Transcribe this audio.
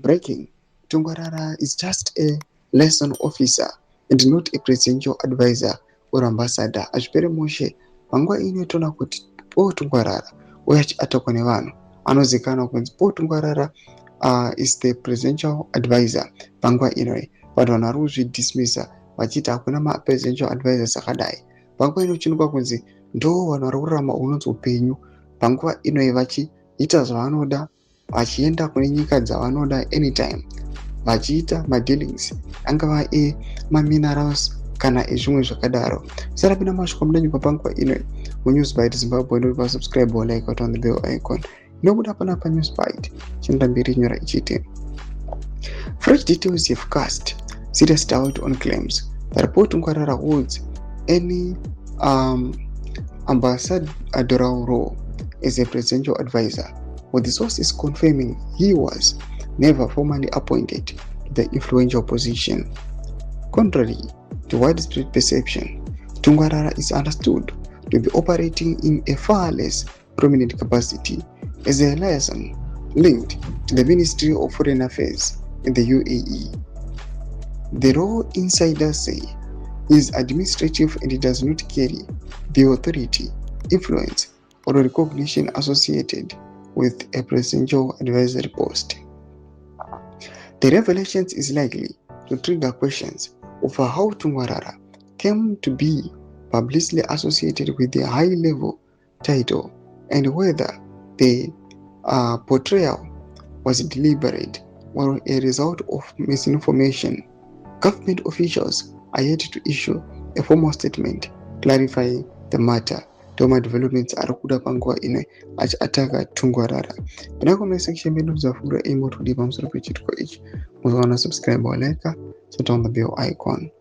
Breaking: Tungwarara is just a liaison officer and not a presidential advisor or ambassador. Azvipere Moshe panguva ino toona kuti Paul Tungwarara uyo achiatakwa nevanhu anozivikanwa kunzi Paul Tungwarara is the presidential advisor. Panguva ino vanhu vari kuzvidismisa vachiti hakuna mapresidential advisors akadai. Panguva ino chinoka kunzi ndo vanhu vari kurarama unonzi upenyu. Panguva ino vachiita zvavanoda, vachienda kune nyika dzavanoda anytime, vachiita madealings angava eminerals kana ezvimwe zvakadaro. Sara pina mashoko mudanyika panguva ino muNewsBite Zimbabwe ndopa subscribe or like on the bell icon. Nokuda pana paNewsBite chinoda mberi nyora ichiti fresh details have cast serious doubt on claims that Paul Tungwarara holds any ambassadorial role as a presidential advisor, with the sources confirming he was never formally appointed to the influential position. Contrary to widespread perception, Tungwarara is understood to be operating in a far less prominent capacity as a liaison linked to the Ministry of Foreign Affairs in the UAE. The role insiders say is administrative and does not carry the authority, influence, or recognition associated with a presidential advisory post. The revelations is likely to trigger questions over how Tungwarara came to be publicly associated with the high-level title and whether the portrayal was deliberate or a result of misinformation. Government officials are yet to issue a formal statement clarifying the matter. Toma developments ari kuda panguva ino achiataka Tungwarara. Pana comment section medu muzafungura imo kuti pamusoro pechitiko ichi. Muzowana subscribe or like, set on the bell icon.